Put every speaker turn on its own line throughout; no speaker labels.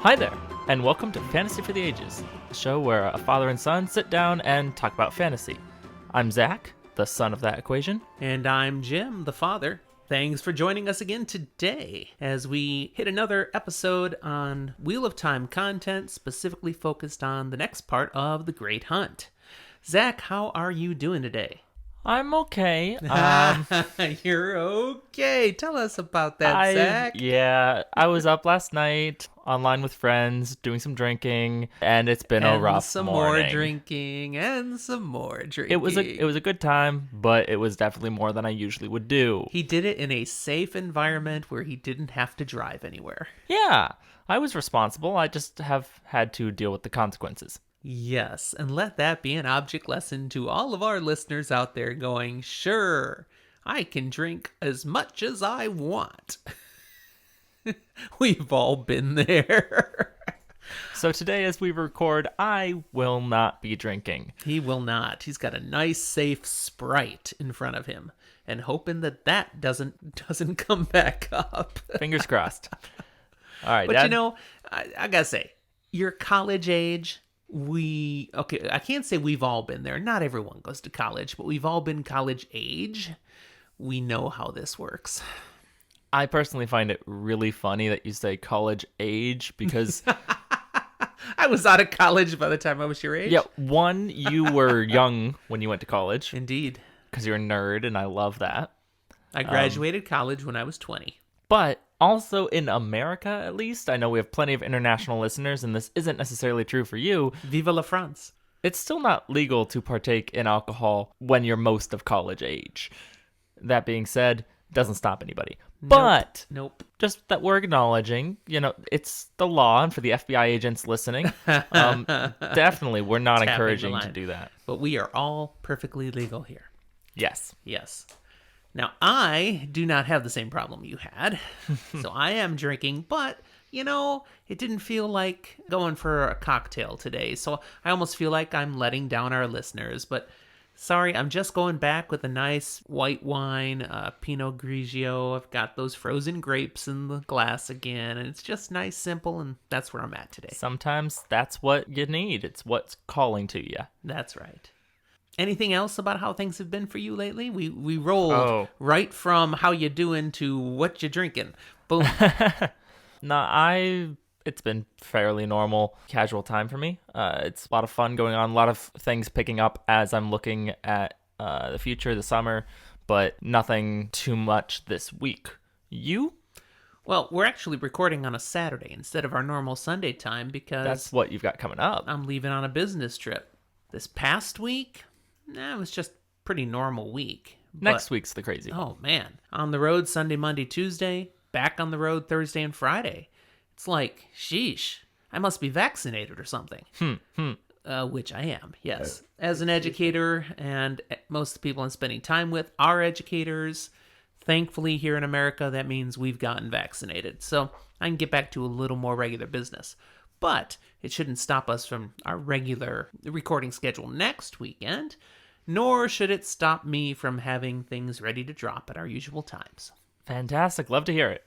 Hi there, and welcome to Fantasy for the Ages, a show where a father and son sit down and talk about fantasy. I'm Zach, the son of that equation.
And I'm Jim, the father. Thanks for joining us again today as we hit another episode on Wheel of Time content specifically focused on the next part of The Great Hunt. Zach, how are you doing today?
I'm okay.
You're okay. Tell us about that, Zach.
Yeah, I was up last night, online with friends, doing some drinking, and it's been a rough
some
morning.
more drinking, and some more drinking.
It was a good time, but it was definitely more than I usually would do.
He did it in a safe environment where he didn't have to drive anywhere.
Yeah, I was responsible. I just have had to deal with the consequences.
Yes, and let that be an object lesson to all of our listeners out there going, sure, I can drink as much as I want. We've all been there.
So today, as we record, I will not be drinking.
He will not. He's got a nice, safe Sprite in front of him, and hoping that doesn't come back up.
Fingers crossed. All right,
but
Dad.
you know, I gotta say, your college age... I can't say we've all been there. Not everyone goes to college, but we've all been college age. We know how this works.
I personally find it really funny that you say college age because...
I was out of college by the time I was your age.
Yeah, one, you were young when you went to college.
Indeed.
Because you're a nerd, and I love that.
I graduated college when I was 20.
But also in America, at least, I know we have plenty of international listeners, and this isn't necessarily true for you.
Viva la France.
It's still not legal to partake in alcohol when you're most of college age. That being said, doesn't stop anybody. But
Nope.
just that we're acknowledging, it's the law, and for the FBI agents listening, definitely we're not
Tapping the
encouraging
line.
to do that.
But we are all perfectly legal here.
Yes.
Yes. Now, I do not have the same problem you had, so I am drinking, but, it didn't feel like going for a cocktail today, so I almost feel like I'm letting down our listeners, but sorry, I'm just going back with a nice white wine, Pinot Grigio. I've got those frozen grapes in the glass again, and it's just nice, simple, and that's where I'm at today.
Sometimes that's what you need. It's what's calling to you.
That's right. Anything else about how things have been for you lately? We rolled right from how you doing to what you drinking. Boom.
It's been fairly normal, casual time for me. It's a lot of fun going on, a lot of things picking up as I'm looking at the future, the summer, but nothing too much this week. You?
Well, we're actually recording on a Saturday instead of our normal Sunday time because...
That's what you've got coming up.
I'm leaving on a business trip. This past week... it was just a pretty normal week.
Next week's the crazy one.
Oh, man. On the road Sunday, Monday, Tuesday. Back on the road Thursday and Friday. It's like, sheesh, I must be vaccinated or something. Which I am, yes. As an educator, and most of the people I'm spending time with are educators. Thankfully, here in America, that means we've gotten vaccinated. So I can get back to a little more regular business. But it shouldn't stop us from our regular recording schedule next weekend, nor should it stop me from having things ready to drop at our usual times.
Fantastic. Love to hear it.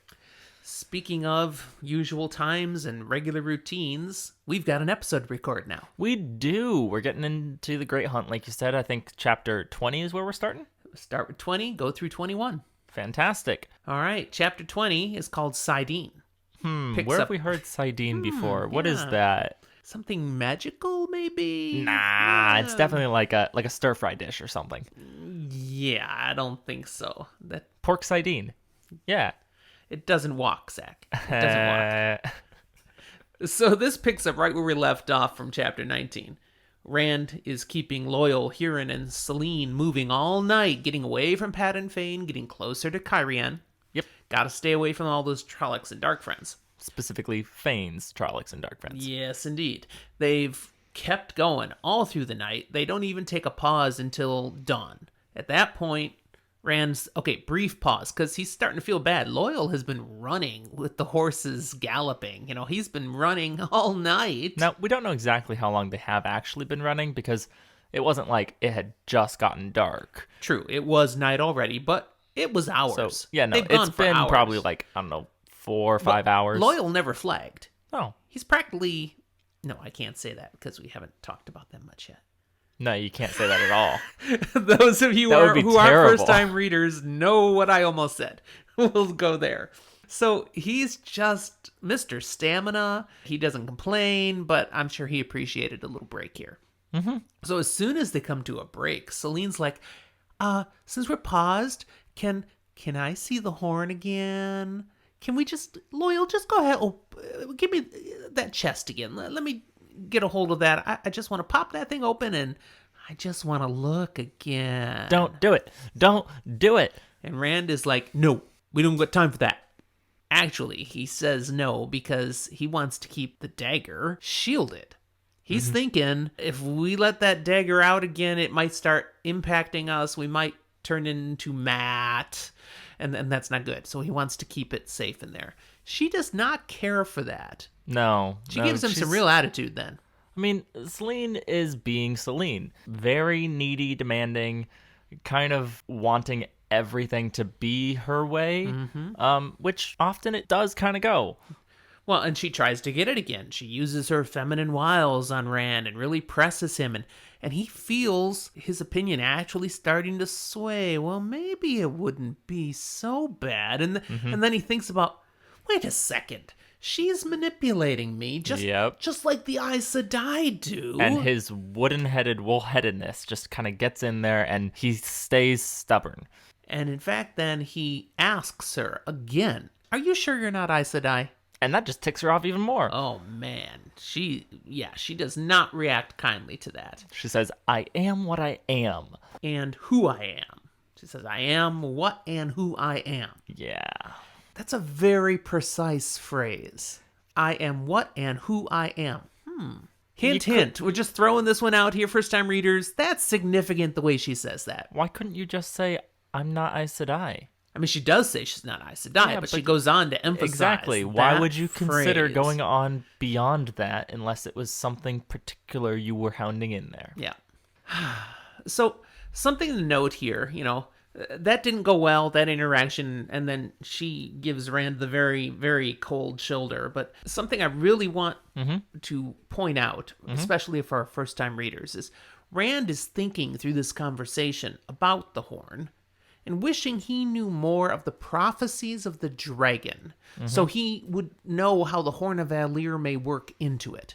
Speaking of usual times and regular routines, we've got an episode to record now.
We do. We're getting into the Great Hunt, like you said. I think chapter 20 is where we're starting.
Start with 20, go through 21.
Fantastic.
All right, chapter 20 is called Sidene.
Where have we heard Sidene before? What is that?
Something magical, maybe?
Nah, it's definitely like a stir-fry dish or something.
Yeah, I don't think so.
Pork Sidene. Yeah.
It doesn't walk, Zach. It doesn't walk. So this picks up right where we left off from chapter 19. Rand is keeping Loial, Hurin, and Selene moving all night, getting away from Pat and Fain, getting closer to Cairhien.
Yep.
Gotta stay away from all those Trollocs and Darkfriends.
Specifically, Fain's Trollocs and Darkfriends.
Yes, indeed. They've kept going all through the night. They don't even take a pause until dawn. At that point, Rand's... Okay, brief pause, because he's starting to feel bad. Loial has been running with the horses galloping. He's been running all night.
Now, we don't know exactly how long they have actually been running, because it wasn't like it had just gotten dark.
True, it was night already, but it was hours.
So, yeah, no, it's been probably like, I don't know, 4 or 5 hours.
Loial never flagged.
Oh,
he's practically... No, I can't say that because we haven't talked about them much yet.
No, you can't say that at all.
Those of you who are first-time readers know what I almost said. We'll go there. So he's just Mr. Stamina. He doesn't complain, but I'm sure he appreciated a little break here.
Mm-hmm.
So as soon as they come to a break, Selene's like, since we're paused, can I see the horn again? Can we just, Loial, just go ahead. Oh, give me that chest again. Let me get a hold of that. I just want to pop that thing open and I just want to look again.
Don't do it. Don't do it.
And Rand is like, no, we don't got time for that. Actually, he says no because he wants to keep the dagger shielded. He's thinking, if we let that dagger out again, it might start impacting us. We might turn into Matt, and that's not good. So he wants to keep it safe in there. She does not care for that.
No.
She gives him some real attitude then.
I mean, Selene is being Selene. Very needy, demanding, kind of wanting everything to be her way, which often it does kind of go.
Well, and she tries to get it again. She uses her feminine wiles on Rand and really presses him, and he feels his opinion actually starting to sway. Well, maybe it wouldn't be so bad. And then he thinks about, wait a second. She's manipulating me just like the Aes Sedai do.
And his wooden-headed wool-headedness just kind of gets in there and he stays stubborn.
And in fact, then he asks her again, are you sure you're not Aes Sedai?
And that just ticks her off even more.
Oh, man. She does not react kindly to that.
She says, I am what I am.
And who I am. She says, I am what and who I am.
Yeah.
That's a very precise phrase. I am what and who I am. Hint. We're just throwing this one out here, first-time readers. That's significant the way she says that.
Why couldn't you just say, I'm not Aes Sedai?
I mean, she does say she's not Aes Sedai, but she goes on to emphasize
exactly. Why would you consider
phrase.
going on beyond that unless it was something particular you were hounding in there?
Yeah. So, something to note here, that didn't go well, that interaction, and then she gives Rand the very, very cold shoulder. But something I really want to point out, especially for our first-time readers, is Rand is thinking through this conversation about the horn and wishing he knew more of the prophecies of the dragon, so he would know how the Horn of Valir may work into it.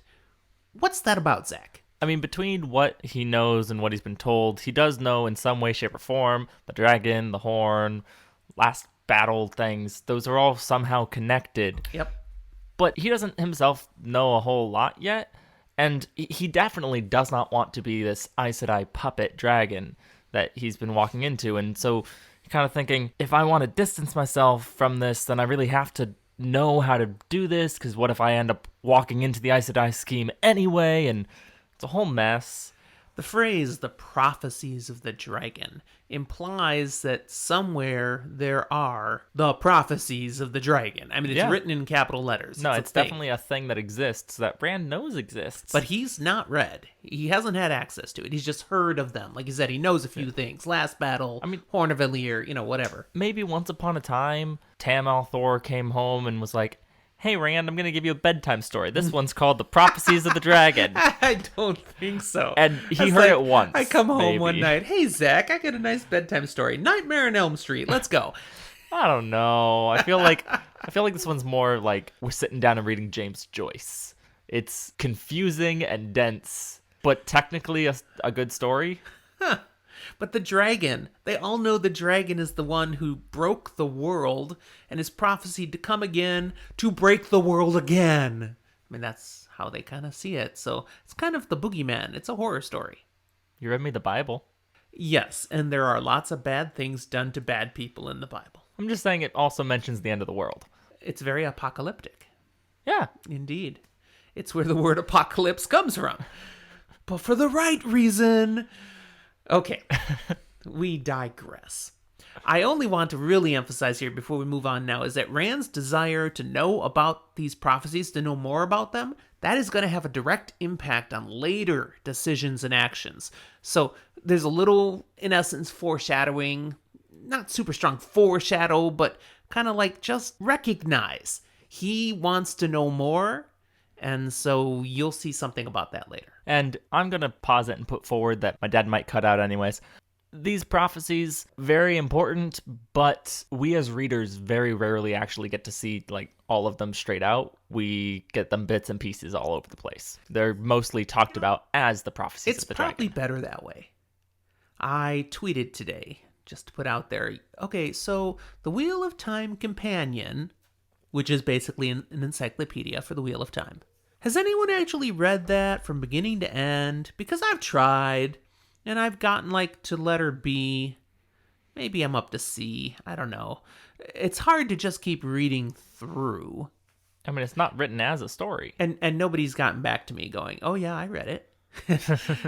What's that about, Zach?
I mean, between what he knows and what he's been told, he does know in some way, shape, or form, the dragon, the horn, last battle things, those are all somehow connected.
Yep.
But he doesn't himself know a whole lot yet, and he definitely does not want to be this Aes Sedai puppet dragon that he's been walking into. And so you're kind of thinking, if I want to distance myself from this, then I really have to know how to do this, because what if I end up walking into the Aes Sedai scheme anyway? And it's a whole mess.
The phrase, the prophecies of the dragon, implies that somewhere there are the prophecies of the dragon. I mean, it's written in capital letters.
No, it's definitely a thing that exists, that Rand knows exists.
But he's not read. He hasn't had access to it. He's just heard of them. Like you said, he knows a few things. Last battle, Horn of Valir, whatever.
Maybe once upon a time, Tam Althor came home and was like, hey, Rand, I'm going to give you a bedtime story. This one's called The Prophecies of the Dragon.
I don't think so.
And he heard it once.
I come home one night. Hey, Zach, I got a nice bedtime story. Nightmare on Elm Street. Let's go.
I don't know. I feel like this one's more like we're sitting down and reading James Joyce. It's confusing and dense, but technically a good story.
Huh. But the dragon, they all know the dragon is the one who broke the world and is prophesied to come again to break the world again. I mean, that's how they kind of see it. So it's kind of the boogeyman. It's a horror story.
You read me the Bible.
Yes, and there are lots of bad things done to bad people in the Bible.
I'm just saying it also mentions the end of the world.
It's very apocalyptic.
Yeah.
Indeed. It's where the word apocalypse comes from. But for the right reason. Okay, we digress. I only want to really emphasize here before we move on now is that Rand's desire to know about these prophecies, to know more about them, that is going to have a direct impact on later decisions and actions. So there's a little, in essence, foreshadowing, not super strong foreshadow, but kind of like just recognize he wants to know more, And so you'll see something about that later.
And I'm going to pause it and put forward that my dad might cut out anyways. These prophecies, very important, but we as readers very rarely actually get to see like all of them straight out. We get them bits and pieces all over the place. They're mostly talked about as the prophecies of the dragon.
It's probably better that way. I tweeted today, just to put out there, okay, so the Wheel of Time Companion, which is basically an encyclopedia for the Wheel of Time. Has anyone actually read that from beginning to end? Because I've tried, and I've gotten like to letter B. Maybe I'm up to C. I don't know. It's hard to just keep reading through.
I mean, it's not written as a story.
And nobody's gotten back to me going, oh yeah, I read it.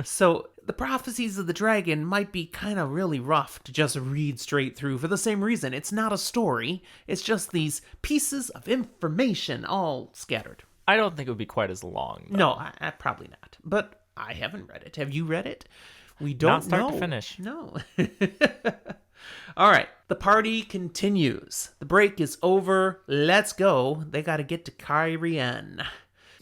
So the prophecies of the dragon might be kind of really rough to just read straight through for the same reason. It's not a story. It's just these pieces of information all scattered.
I don't think it would be quite as long, though.
No, I probably not. But I haven't read it. Have you read it? We don't
Not start
know.
to finish.
No. All right. The party continues. The break is over. Let's go. They got to get to Cairhien.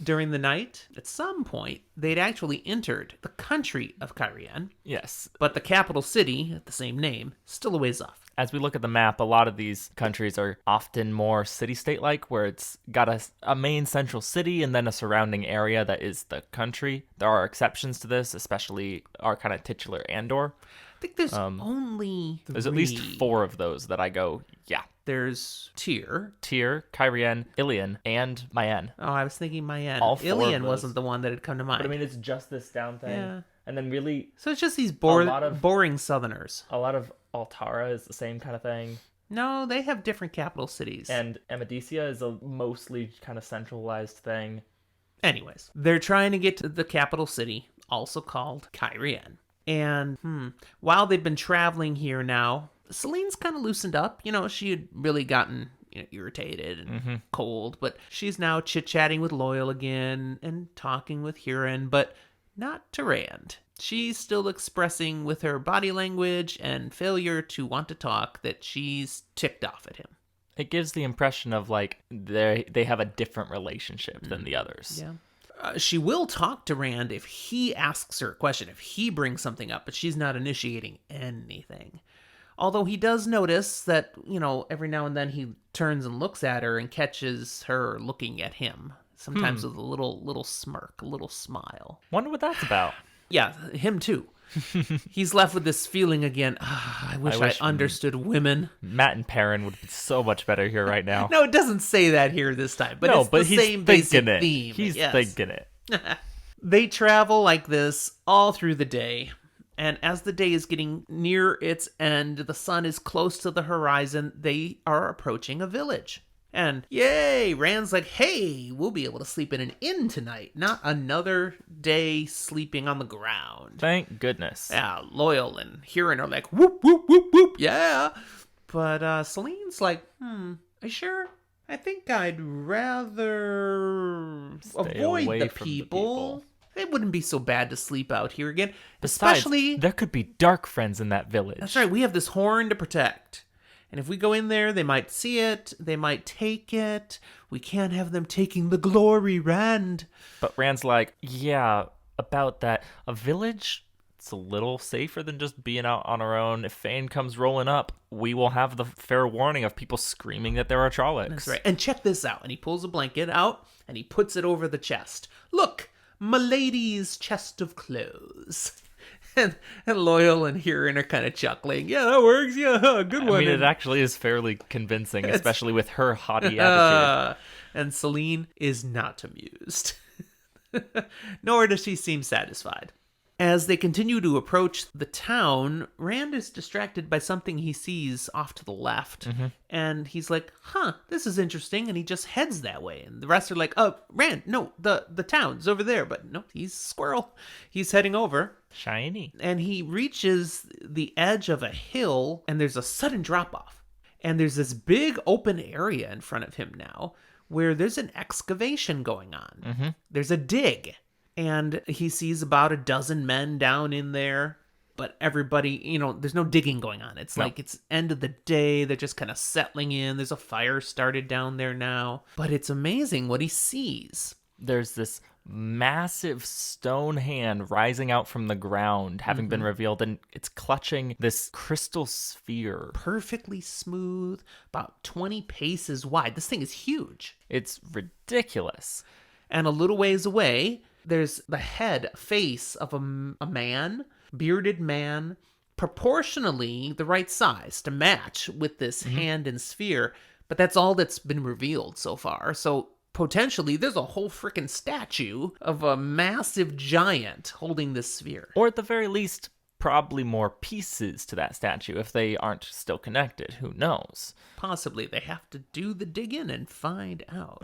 During the night, at some point, they'd actually entered the country of Cairhien.
Yes.
But the capital city, the same name, still a ways off.
As we look at the map, a lot of these countries are often more city-state-like, where it's got a main central city and then a surrounding area that is the country. There are exceptions to this, especially our kind of titular Andor.
I think there's only three.
There's at least 4 of those that I go, yeah.
There's Tyr,
Cairhien, Ilian, and Mayen.
Oh, I was thinking Mayen.
All 4 of
Ilian
those.
wasn't the one that had come to mind.
But I mean, it's just this down thing.
Yeah.
And then really,
So it's just these
lot of-
boring Southerners.
a lot of Altara is the same kind of thing.
No, they have different capital cities.
And Amadicia is a mostly kind of centralized thing.
Anyways, they're trying to get to the capital city, also called Cairhien. And while they've been traveling here now, Selene's kind of loosened up. You know, she had really gotten irritated and cold, but she's now chit-chatting with Loial again and talking with Hurin, but not to Rand. She's still expressing with her body language and failure to want to talk that she's ticked off at him.
It gives the impression of like they have a different relationship than the others.
Yeah. She will talk to Rand if he asks her a question, if he brings something up, but she's not initiating anything. Although he does notice that, every now and then he turns and looks at her and catches her looking at him. Sometimes with a little smirk, a little smile.
Wonder what that's about.
Yeah, him too. He's left with this feeling again. I wish I understood women.
Matt and Perrin would be so much better here right now.
No, it doesn't say that here this time, but it's the same basic theme.
He's thinking it.
They travel like this all through the day. And as the day is getting near its end, the sun is close to the horizon, they are approaching a village. And yay, Rand's like, hey, we'll be able to sleep in an inn tonight, not another day sleeping on the ground.
Thank goodness.
Yeah, Loial and Hurin are like, whoop, whoop, whoop, whoop, yeah. But Selene's like, are you sure? I think I'd rather avoid
away
the
from
people. It wouldn't be so bad to sleep out here again.
Besides,
Especially,
there could be Darkfriends in that village.
that's right, we have this horn to protect. And if we go in there, they might see it. They might take it. We can't have them taking the glory, Rand.
But Rand's like, yeah, about that. A village, it's a little safer than just being out on our own. If Fain comes rolling up, we will have the fair warning of people screaming that there are Trollocs.
That's right. And check this out. And he pulls a blanket out, and he puts it over the chest. Look, Milady's chest of clothes. And Loial and Hurin are kind of chuckling. Yeah, that works. Yeah, good one.
I mean, it actually is fairly convincing, especially with her haughty attitude.
And Selene is not amused. Nor does she seem satisfied. As they continue to approach the town, Rand is distracted by something he sees off to the left. And he's like, this is interesting. And he just heads that way. And the rest are like, Rand, no, the town's over there. But no, he's squirrel. He's heading over.
Shiny.
And he reaches the edge of a hill, and there's a sudden drop-off. And there's this big open area in front of him now, where there's an excavation going on. There's a dig. And he sees about a dozen men down in there. But everybody, there's no digging going on. It's like it's end of the day. They're just kind of settling in. There's a fire started down there now. But it's amazing what he sees.
there's this massive stone hand rising out from the ground, having been revealed, and it's clutching this crystal sphere.
Perfectly smooth, about 20 paces wide. This thing is huge.
It's ridiculous.
And a little ways away, there's the face of a man, bearded man, proportionally the right size to match with this hand and sphere. But that's all that's been revealed so far. So potentially, there's a whole freaking statue of a massive giant holding this sphere.
Or at the very least, probably more pieces to that statue if they aren't still connected. Who knows?
Possibly. They have to do the digging and find out.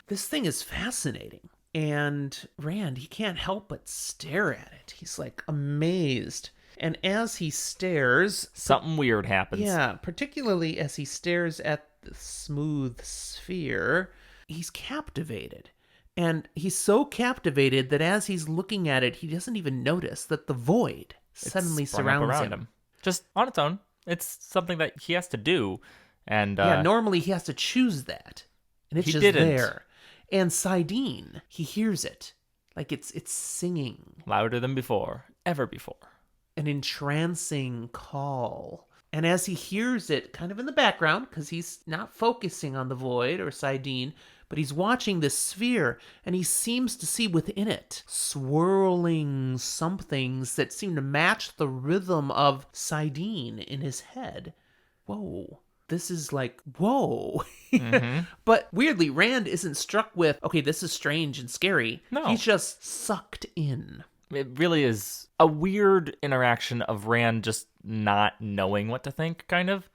This thing is fascinating. And Rand, he can't help but stare at it. He's like amazed. And as he stares...
something weird happens.
Yeah, particularly as he stares at the smooth sphere... he's captivated. And he's so captivated that as he's looking at it, he doesn't even notice that the void suddenly surrounds him.
Just on its own. It's something that he has to do. And
normally he has to choose that. And it's
he
just
didn't.
there. And Sidene, he hears it. Like it's singing.
Louder than before. Ever before.
An entrancing call. And as he hears it kind of in the background, because he's not focusing on the void or Sidene, but he's watching this sphere, and he seems to see within it swirling somethings that seem to match the rhythm of Sidene in his head. Whoa. This is like, whoa. But weirdly, Rand isn't struck with, okay, this is strange and scary.
No.
He's just sucked in.
It really is a weird interaction of Rand just not knowing what to think, kind of.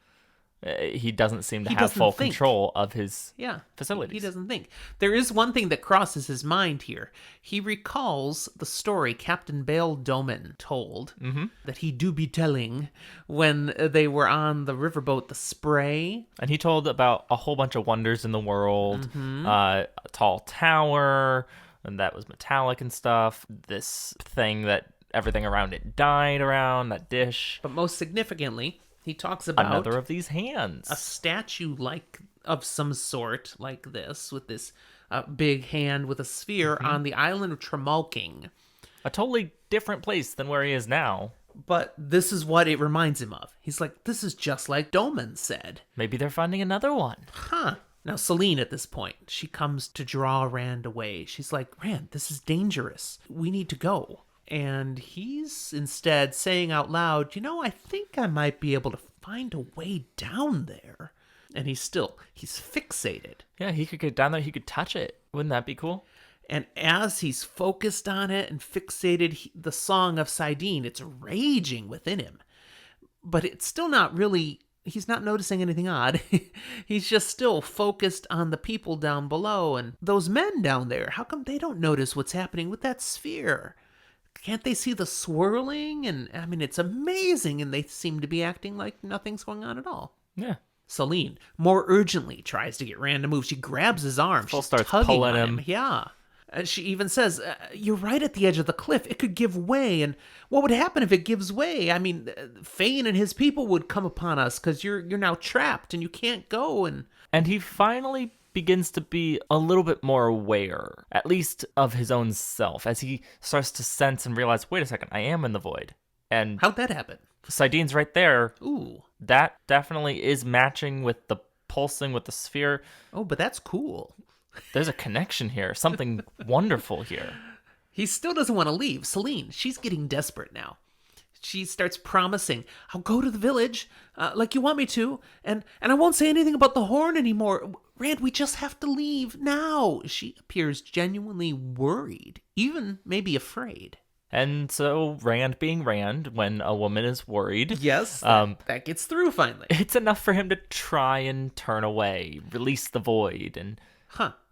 He doesn't seem to have full control of his facilities.
He doesn't think. There is one thing that crosses his mind here. He recalls the story Captain Bail Doman told that he do be telling when they were on the riverboat, the Spray.
And he told about a whole bunch of wonders in the world, a tall tower, and that was metallic and stuff. This thing that everything around it died around, that dish.
But most significantly, he talks about
another of these hands.
A statue like of some sort like this, with this big hand with a sphere on the island of Tremalking.
A totally different place than where he is now.
But this is what it reminds him of. He's like, this is just like Doman said.
Maybe they're finding another one.
Huh. Now, Selene, at this point, she comes to draw Rand away. She's like, Rand, this is dangerous. We need to go. And he's instead saying out loud, I think I might be able to find a way down there. And he's fixated.
Yeah, he could get down there. He could touch it. Wouldn't that be cool?
And as he's focused on it and fixated, the song of Sidene, it's raging within him. But it's still not really, he's not noticing anything odd. He's just still focused on the people down below. And those men down there, how come they don't notice what's happening with that sphere? Can't they see the swirling? And I mean, it's amazing. And they seem to be acting like nothing's going on at all.
Yeah.
Selene more urgently tries to get Rand to move. She grabs his arm. She
starts
tugging
pulling
on
him.
Yeah. She even says, you're right at the edge of the cliff. It could give way. And what would happen if it gives way? I mean, Fain and his people would come upon us because you're now trapped and you can't go.
And he finally begins to be a little bit more aware, at least of his own self, as he starts to sense and realize, wait a second, I am in the void. And
how'd that happen?
Sidene's right there.
Ooh.
That definitely is matching with the pulsing with the sphere.
Oh, but that's cool.
There's a connection here. Something wonderful here.
He still doesn't want to leave. Selene, she's getting desperate now. She starts promising, I'll go to the village like you want me to, and I won't say anything about the horn anymore. Rand, we just have to leave now. She appears genuinely worried, even maybe afraid.
And so Rand being Rand, when a woman is worried...
Yes, that gets through finally.
It's enough for him to try and turn away, release the void, and...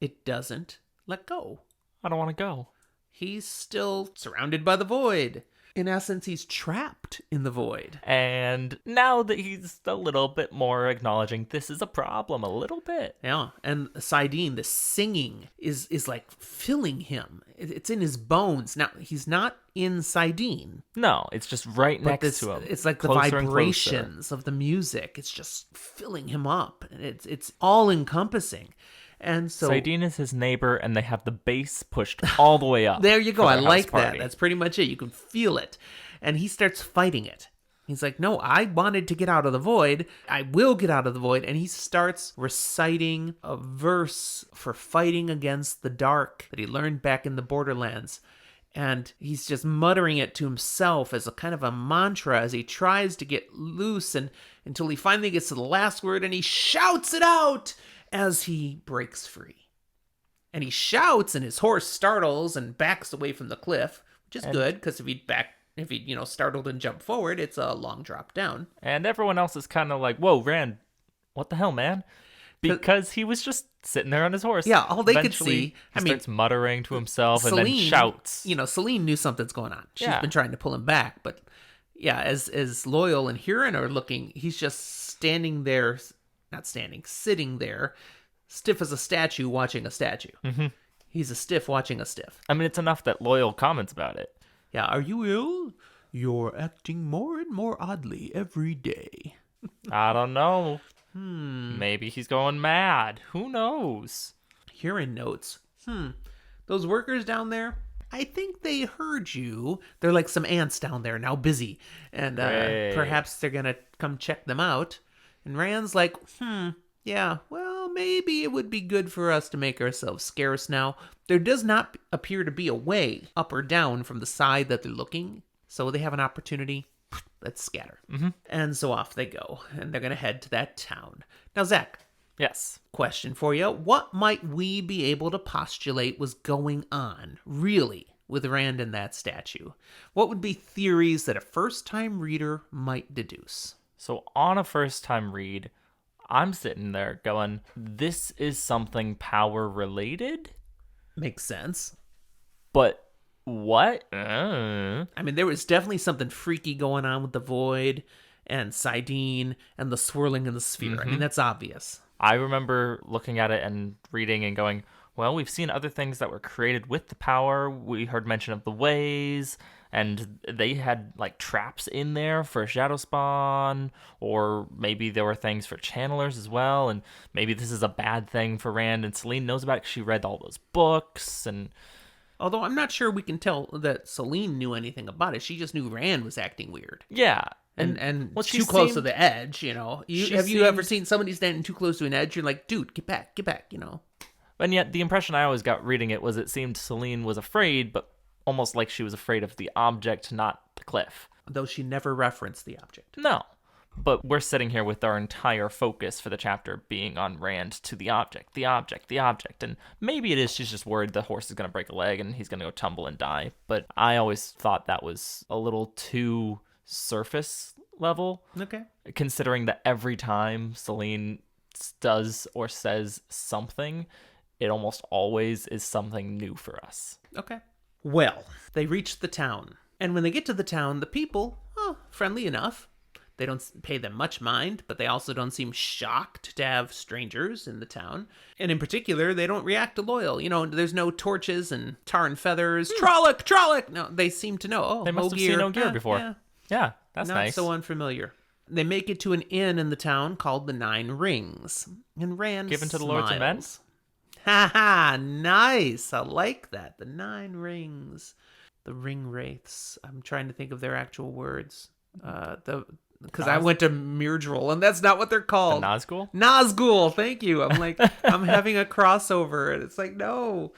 It doesn't let go.
I don't want to go.
He's still surrounded by the void. In essence, he's trapped in the void.
And now that he's a little bit more acknowledging this is a problem, a little bit.
Yeah, and Sidene, the singing is like filling him. It's in his bones. Now, he's not in Sidene.
No, it's just right next to him.
It's like the vibrations of the music. It's just filling him up. It's all-encompassing. And so
Saidin is his neighbor, and they have the bass pushed all the way up.
there you go.
for
I
their
like
house
that.
party.
That's pretty much it. You can feel it. And he starts fighting it. He's like, no, I wanted to get out of the void. I will get out of the void. And he starts reciting a verse for fighting against the dark that he learned back in the Borderlands. And he's just muttering it to himself as a kind of a mantra as he tries to get loose and until he finally gets to the last word and he shouts it out as he breaks free. And he shouts and his horse startles and backs away from the cliff, which is good because if he startled and jumped forward, it's a long drop down.
And everyone else is kind of like, whoa, Rand, what the hell, man? Because he was just sitting there on his horse.
Yeah, all they
Eventually,
could see.
He starts muttering to himself and then shouts.
Selene knew something's going on. She's been trying to pull him back, but yeah, as Loial and Hurin are looking, he's just sitting there, stiff as a statue watching a statue. Mm-hmm. He's a stiff watching a stiff.
I mean, it's enough that Loial comments about it.
Yeah, are you ill? You're acting more and more oddly every day.
I don't know. Maybe he's going mad. Who knows?
Hurin notes, those workers down there, I think they heard you. They're like some ants down there now busy. And perhaps they're going to come check them out. And Rand's like, yeah, well, maybe it would be good for us to make ourselves scarce now. There does not appear to be a way up or down from the side that they're looking. So they have an opportunity. Let's scatter. Mm-hmm. And so off they go. And they're going to head to that town. Now, Zach.
Yes.
Question for you. What might we be able to postulate was going on, really, with Rand and that statue? What would be theories that a first-time reader might deduce?
So on a first-time read, I'm sitting there going, this is something power-related?
Makes sense.
But what?
I mean, there was definitely something freaky going on with the void and Saidin and the swirling in the sphere. I mean, that's obvious.
I remember looking at it and reading and going, well, we've seen other things that were created with the power. We heard mention of the ways, and they had like traps in there for shadow spawn, or maybe there were things for channelers as well, and maybe this is a bad thing for Rand, and Selene knows about it because she read all those books. And
although I'm not sure we can tell that Selene knew anything about it. She just knew Rand was acting weird.
Yeah.
And too close to the edge, you know. You ever seen somebody standing too close to an edge? You're like, dude, get back, you know.
And yet the impression I always got reading it was it seemed Selene was afraid, but almost like she was afraid of the object, not the cliff.
Though she never referenced the object.
No. But we're sitting here with our entire focus for the chapter being on Rand to the object. And maybe it is she's just worried the horse is going to break a leg and he's going to go tumble and die. But I always thought that was a little too surface level.
Okay.
Considering that every time Selene does or says something, it almost always is something new for us.
Okay. Well, they reach the town. And when they get to the town, the people, friendly enough. They don't pay them much mind, but they also don't seem shocked to have strangers in the town. And in particular, they don't react to Loial. You know, there's no torches and tar and feathers. Trolloc! No, they seem to know.
They must have seen Ogier before. Yeah, that's nice.
Not so unfamiliar. They make it to an inn in the town called the Nine Rings. And Rand
given to the
smiles.
Lords and Men?
Ha, nice. I like that. The Nine Rings. The Ring Wraiths. I'm trying to think of their actual words. Because I went to Myrdril, and that's not what they're called.
The Nazgul?
Nazgul, thank you. I'm like, I'm having a crossover, and it's like, no.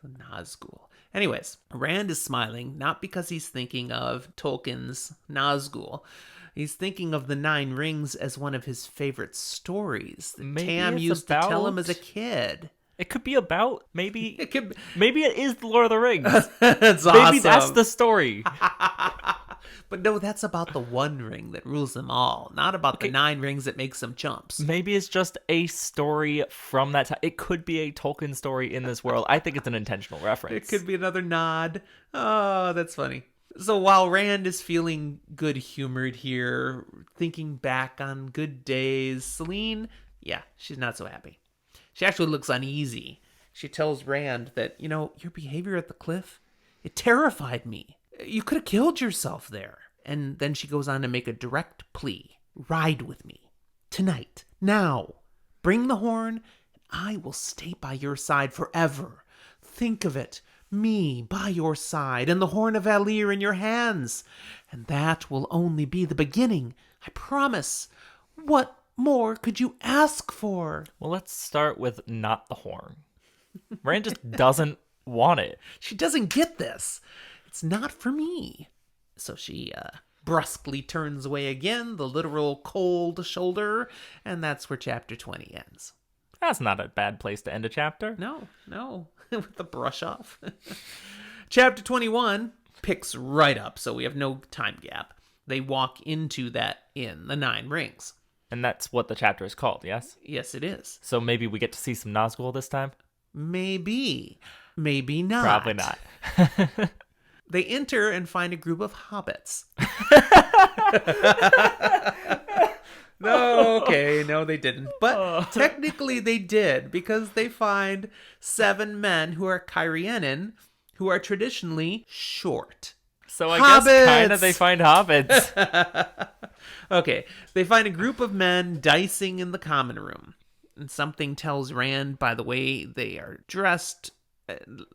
The Nazgul. Anyways, Rand is smiling, not because he's thinking of Tolkien's Nazgul. He's thinking of the Nine Rings as one of his favorite stories that Tam used to tell him as a kid.
It could be about, maybe it is the Lord of the Rings.
That's
awesome.
Maybe
that's the story.
But no, that's about the one ring that rules them all, not about the nine rings that makes them chumps.
Maybe it's just a story from that time. It could be a Tolkien story in this world. I think it's an intentional reference.
It could be another nod. Oh, that's funny. So while Rand is feeling good-humored here, thinking back on good days, Selene, she's not so happy. She actually looks uneasy. She tells Rand that, your behavior at the cliff, it terrified me. You could have killed yourself there. And then she goes on to make a direct plea. Ride with me. Tonight. Now. Bring the horn. I will stay by your side forever. Think of it. Me by your side and the Horn of Valir in your hands. And that will only be the beginning. I promise. What more could you ask for?
Well, let's start with not the horn. Rand just doesn't want it.
She doesn't get this. It's not for me. So she brusquely turns away again, the literal cold shoulder, and that's where chapter 20 ends.
That's not a bad place to end a chapter.
No, with the brush off. Chapter 21 picks right up, so we have no time gap. They walk into that inn, the Nine Rings.
And that's what the chapter is called, yes?
Yes, it is.
So maybe we get to see some Nazgul this time?
Maybe. Maybe not.
Probably not.
They enter and find a group of hobbits. No, they didn't. But technically they did, because they find 7 men who are Cairhien, who are traditionally short.
So I guess kind of they find hobbits.
Okay, they find a group of men dicing in the common room. And something tells Rand by the way they are dressed,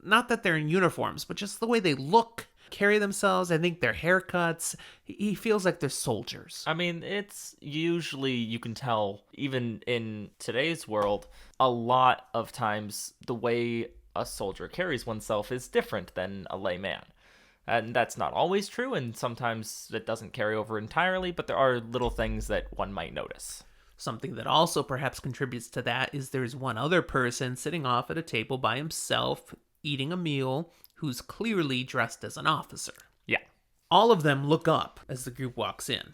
not that they're in uniforms, but just the way they look, carry themselves. I think their haircuts, he feels like they're soldiers.
I mean, it's usually, you can tell, even in today's world, a lot of times the way a soldier carries oneself is different than a layman. And that's not always true, and sometimes it doesn't carry over entirely, but there are little things that one might notice.
Something that also perhaps contributes to that is there's one other person sitting off at a table by himself, eating a meal, who's clearly dressed as an officer.
Yeah.
All of them look up as the group walks in,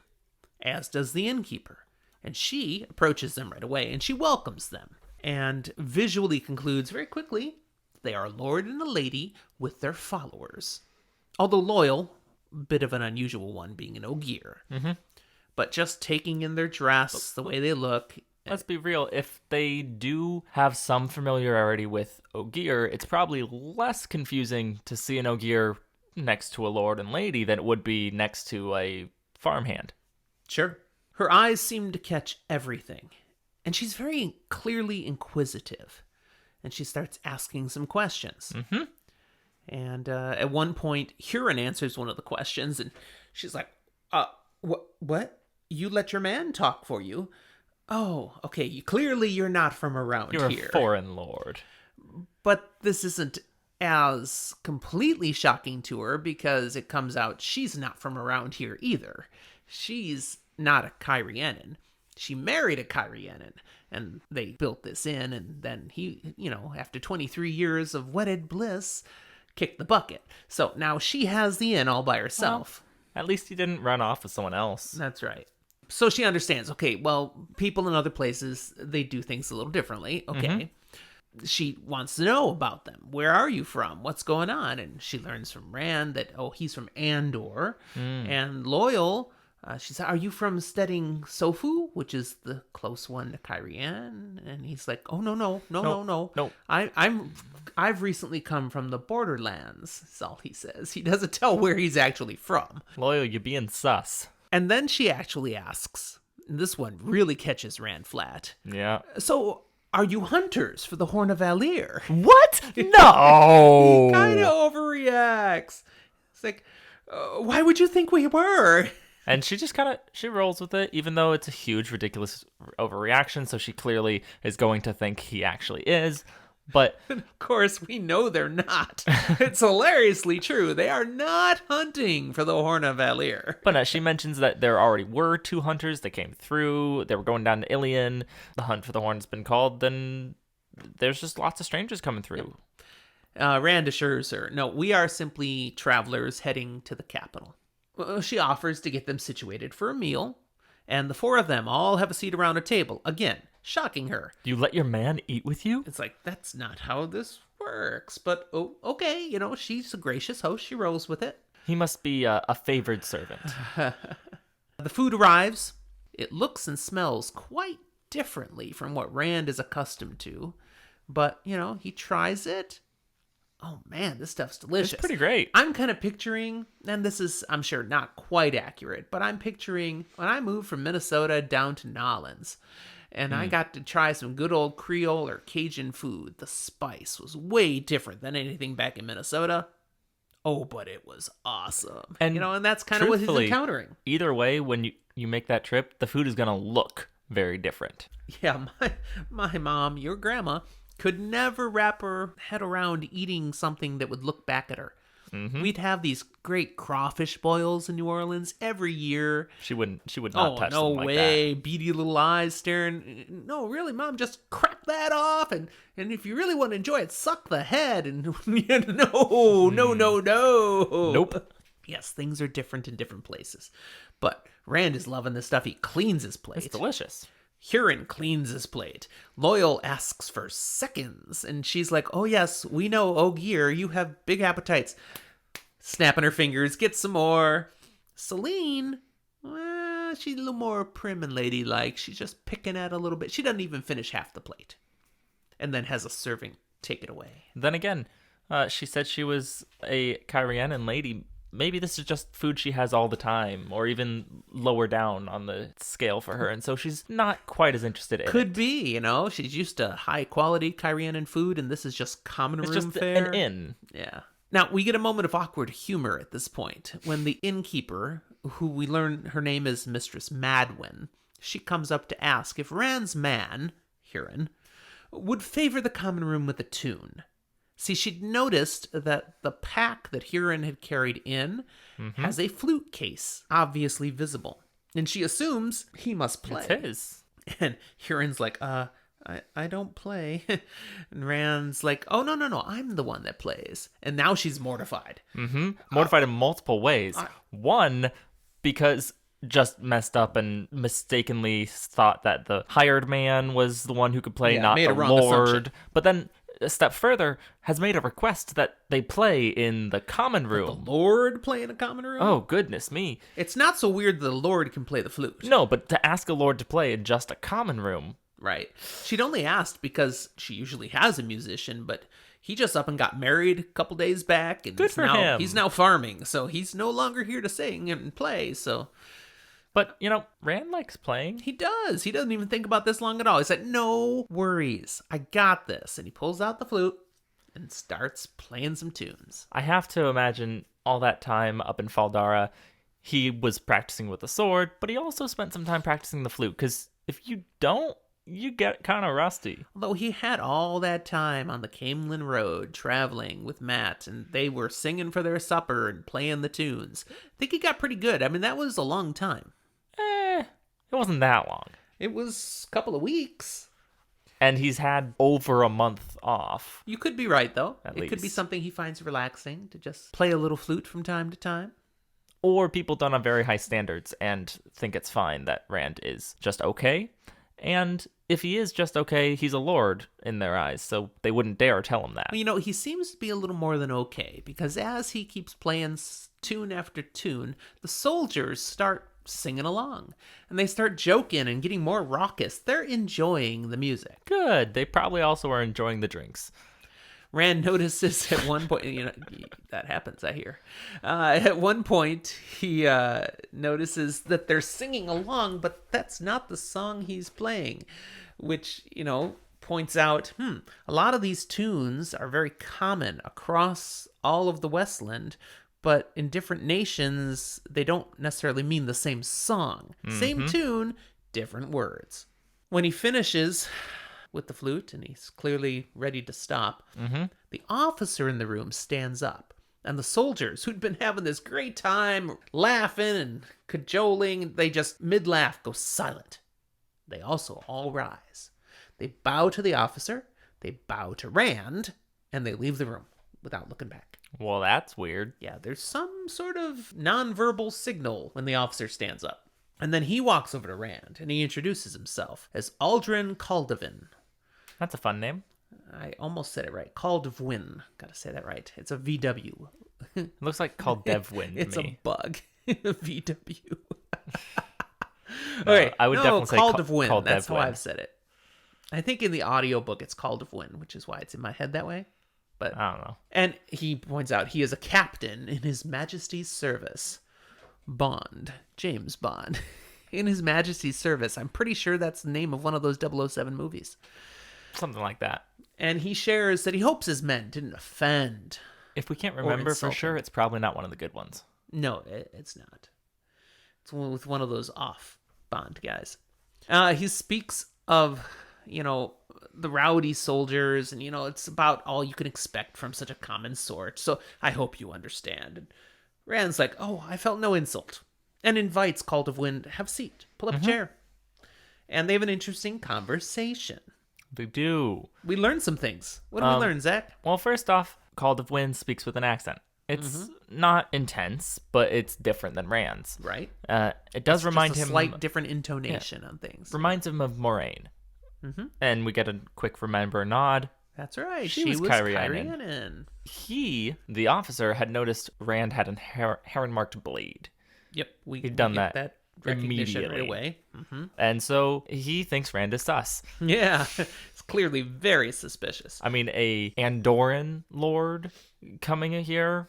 as does the innkeeper. And she approaches them right away, and she welcomes them, and visually concludes very quickly they are a lord and a lady with their followers. Although Loial, bit of an unusual one, being an Ogier.
Mm-hmm.
But just taking in their dress, the way they look.
Let's be real. If they do have some familiarity with Ogier, it's probably less confusing to see an Ogier next to a lord and lady than it would be next to a farmhand.
Sure. Her eyes seem to catch everything. And she's very clearly inquisitive. And she starts asking some questions.
Mm-hmm.
And at one point, Hurin answers one of the questions, and she's like, what? You let your man talk for you? Oh, okay, clearly you're not from around here.
You're a foreign lord.
But this isn't as completely shocking to her, because it comes out she's not from around here either. She's not a Cairhien. She married a Cairhien, and they built this inn, and then he, after 23 years of wedded bliss, kicked the bucket. So now she has the inn all by herself.
Well, at least he didn't run off with someone else.
That's right. So she understands, okay, well, people in other places, they do things a little differently. Okay. Mm-hmm. She wants to know about them. Where are you from? What's going on? And she learns from Rand that, he's from Andor. And Loial, she said, are you from Stedding Sofu, which is the close one to Cairhien? And he's like, oh, no. I've recently come from the borderlands, is all he says. He doesn't tell where he's actually from.
Loial, you're being sus.
And then she actually asks, and this one really catches Rand flat.
Yeah.
So, are you hunters for the Horn of Valir?
What? No!
He kind of overreacts. It's like, why would you think we were?
And she just she rolls with it, even though it's a huge, ridiculous overreaction, so she clearly is going to think he actually is. But
of course, we know they're not. It's hilariously true. They are not hunting for the Horn of Valir.
But she mentions that there already were 2 hunters that came through. They were going down to Ilion. The hunt for the Horn's been called. Then there's just lots of strangers coming through.
Rand assures her, no, we are simply travelers heading to the capital. She offers to get them situated for a meal, and the 4 of them all have a seat around a table. Again, shocking her.
You let your man eat with you?
It's like, that's not how this works. But, okay, she's a gracious host. She rolls with it.
He must be a favored servant.
The food arrives. It looks and smells quite differently from what Rand is accustomed to. But, he tries it. Oh, man, this stuff's delicious.
It's pretty great.
I'm kind of picturing, and this is, I'm sure, not quite accurate, but I'm picturing when I moved from Minnesota down to Nolens. And I got to try some good old Creole or Cajun food. The spice was way different than anything back in Minnesota. Oh, but it was awesome.
And
and that's kind of what he's
truthfully,
encountering.
Either way, when you make that trip, the food is going to look very different.
Yeah, my mom, your grandma, could never wrap her head around eating something that would look back at her.
Mm-hmm.
We'd have these great crawfish boils in New Orleans every year.
She would not touch them like
way.
that.
Beady little eyes staring. No, really, Mom, just crack that off. And if you really want to enjoy it, suck the head. And no.
Nope.
Yes, things are different in different places. But Rand is loving this stuff. He cleans his plate.
It's delicious.
Hurin cleans his plate. Loial asks for seconds, and she's like, "Oh yes, we know, Ogier, you have big appetites." Snapping her fingers, get some more. Selene, well, she's a little more prim and ladylike. She's just picking at a little bit. She doesn't even finish half the plate, and then has a serving take it away.
Then again, she said she was a Cairhien lady. Maybe this is just food she has all the time, or even lower down on the scale for her, and so she's not quite as interested in it.
Could be, she's used to high-quality Cairhien food, and this is just common room
just
fare.
an inn.
Yeah. Now, we get a moment of awkward humor at this point, when the innkeeper, who we learn her name is Mistress Madwyn, she comes up to ask if Rand's man, Hurin, would favor the common room with a tune. See, she'd noticed that the pack that Hurin had carried in has a flute case, obviously visible. And she assumes he must play.
It's his.
And Hurin's like, I don't play. And Rand's like, oh, no, I'm the one that plays. And now she's mortified.
Mm-hmm. Mortified in multiple ways. One, because just messed up and mistakenly thought that the hired man was the one who could play, not the Lord. But then a step further, has made a request that they play in the common room.
The Lord play in a common room?
Oh, goodness me.
It's not so weird that the Lord can play the flute.
No, but to ask a Lord to play in just a common room.
Right. She'd only asked because she usually has a musician, but he just up and got married a couple days back. And
good for him.
He's now farming, so he's no longer here to sing and play, so...
But, Rand likes playing.
He does. He doesn't even think about this long at all. He's like, no worries. I got this. And he pulls out the flute and starts playing some tunes.
I have to imagine all that time up in Faldara, he was practicing with the sword, but he also spent some time practicing the flute, because if you don't, you get kind of rusty.
Although he had all that time on the Camelin Road traveling with Matt, and they were singing for their supper and playing the tunes. I think he got pretty good. I mean, that was a long time.
It wasn't that long.
It was a couple of weeks.
And he's had over a month off.
You could be right, though.
It
could be something he finds relaxing, to just play a little flute from time to time.
Or people don't have very high standards and think it's fine that Rand is just okay. And if he is just okay, he's a lord in their eyes, so they wouldn't dare tell him that.
Well, he seems to be a little more than okay, because as he keeps playing tune after tune, the soldiers start singing along, and they start joking and getting more raucous. They're enjoying the music.
Good. They probably also are enjoying the drinks.
Rand notices at one point, that happens, I hear. At one point, he notices that they're singing along, but that's not the song he's playing, which, points out, a lot of these tunes are very common across all of the Westland, but in different nations, they don't necessarily mean the same song. Mm-hmm. Same tune, different words. When he finishes with the flute, and he's clearly ready to stop, the officer in the room stands up. And the soldiers, who'd been having this great time laughing and cajoling, they just, mid-laugh, go silent. They also all rise. They bow to the officer, they bow to Rand, and they leave the room without looking back.
Well, that's weird.
Yeah, there's some sort of nonverbal signal when the officer stands up. And then he walks over to Rand, and he introduces himself as Aldrin Caldevin.
That's a fun name.
I almost said it right. Caldevin. Gotta say that right. It's a VW.
It looks like Caldevin to
It's
me.
a bug. VW.
No,
Okay,
I would definitely say
Caldevin. That's how
Caldevin.
I've said it. I think in the audiobook it's Caldevin, which is why it's in my head that way. But
I don't know.
And he points out he is a captain in His Majesty's service. Bond. James Bond. In His Majesty's service. I'm pretty sure that's the name of one of those 007 movies.
Something like that.
And he shares that he hopes his men didn't offend.
If we can't remember for sure, it's probably not one of the good ones.
No, it's not. It's with one of those off Bond guys. He speaks of, the rowdy soldiers, and, it's about all you can expect from such a common sort. So I hope you understand. And Rand's like, oh, I felt no insult. And invites Cult of Wind, have a seat, pull up a chair. And they have an interesting conversation.
They do.
We learned some things. What did we learn, Zach?
Well, first off, Call of Wind speaks with an accent. It's not intense, but it's different than Rand's.
Right.
It does remind him...
a slight different intonation on things.
Reminds him of Moraine. And we get a quick remember nod.
That's right.
She was Cairhien. He, the officer, had noticed Rand had a heron-marked blade.
Yep.
He'd done
that
immediately.
recognition right away.
And so he thinks Rand is sus.
Yeah. It's clearly very suspicious.
I mean, a Andorran lord coming in here?